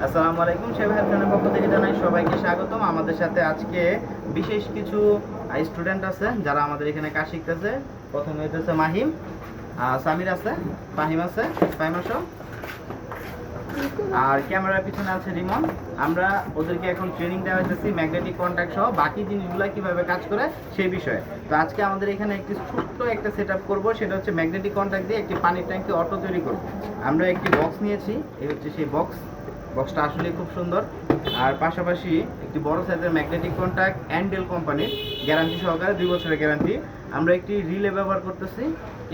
আসসালামু আলাইকুম। শেভ হেলথের পক্ষ থেকে জানাই সবাইকে স্বাগতম। আমাদের সাথে আজকে বিশেষ কিছু স্টুডেন্ট আছে যারা আমাদের এখানে কাজ শিখতেছে। প্রথমে হইতেছে মাহিম, সামির আছে, ফাহিম আছে, ফাহিম আসো। আর ক্যামেরার পিছনে আছে রিমন। আমরা ওদেরকে এখন ট্রেনিং দেওয়া হইতেছি ম্যাগনেটিক কন্ট্যাক্ট সহ বাকি জিনিসগুলো কিভাবে কাজ করে সেই বিষয়ে। তো আজকে আমাদের এখানে একটি ছোট্ট একটা সেট আপ করবো, সেটা হচ্ছে ম্যাগনেটিক কন্ট্যাক্ট দিয়ে একটি পানির ট্যাঙ্কি অটো তৈরি করবো। আমরা একটি বক্স নিয়েছি, এই হচ্ছে সেই বক্সটা আসলে খুব সুন্দর। আর পাশাপাশি একটি বড় সাইজের ম্যাগনেটিক কন্ট্যাক্ট অ্যান্ডেল কোম্পানির, গ্যারান্টি সহকারে 2 বছরের গ্যারান্টি। আমরা একটি রিলে ব্যবহার করতেছি,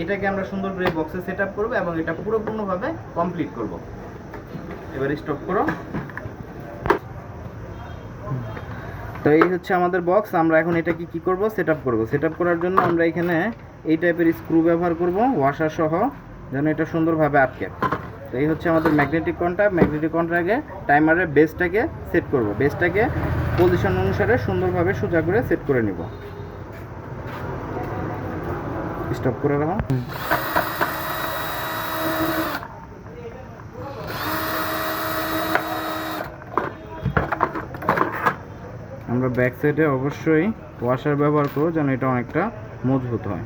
এটাকে আমরা সুন্দর করে বক্সে সেট আপ করবো এবং এটা পুরোপূর্ণভাবে কমপ্লিট করব। এবার স্টপ করো। তো এই হচ্ছে আমাদের বক্স। আমরা এখন এটাকে কি করব, সেট আপ করবো। সেট আপ করার জন্য আমরা এখানে এই টাইপের স্ক্রু ব্যবহার করব, ওয়াশার সহ, যেন এটা সুন্দরভাবে আটকে। তো এই হচ্ছে আমাদের ম্যাগনেটিক কন্ট্যাক্টে টাইমারের বেসটাকে সেট করব। বেসটাকে পজিশন অনুসারে সুন্দরভাবে সোজা করে সেট করে নিব। স্টপ করে রাখো। আমরা ব্যাক সাইডে অবশ্যই ওয়াশার ব্যবহার করব যেন এটা অনেকটা মজবুত হয়।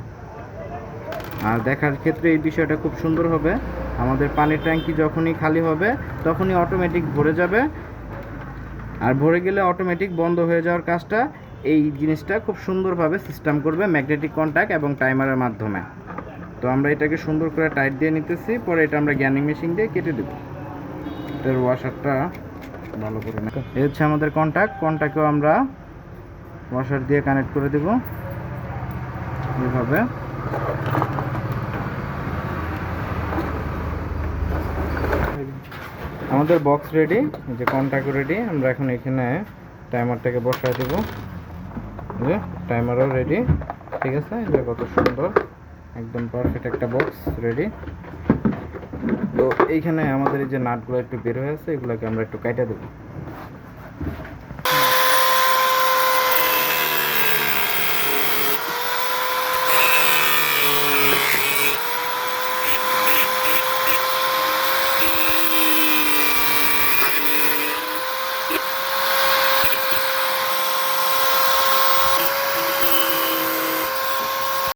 আর দেখার ক্ষেত্রে এই বিষয়টা খুব সুন্দর হবে। আমাদের পানির ট্যাঙ্কি যখনই খালি হবে তখনই অটোমেটিক ভরে যাবে, আর ভরে গেলে অটোমেটিক বন্ধ হয়ে যাওয়ার কাজটা এই জিনিসটা খুব সুন্দরভাবে সিস্টেম করবে ম্যাগনেটিক কন্ট্যাক্ট এবং টাইমারের মাধ্যমে। তো আমরা এটাকে সুন্দর করে টাইট দিয়ে নিতেছি, পরে এটা আমরা গ্যানিং মেশিন দিয়ে কেটে দেব। এটার ওয়াশারটা ভালো করে না, এই হচ্ছে আমাদের কন্ট্যাক্টকেও আমরা ওয়াশার দিয়ে কানেক্ট করে দেব এইভাবে। আমাদের বক্স রেডি, এই যে কন্ট্যাক্ট রেডি। আমরা এখন এখানে টাইমারটাকে বসায় দেব। যে টাইমারও রেডি, ঠিক আছে। যে কত সুন্দর, একদম পারফেক্ট একটা বক্স রেডি। তো এইখানে আমাদের এই যে নাটগুলো একটু বের হয়ে আছে, এগুলোকে আমরা একটু কাটা দেবো।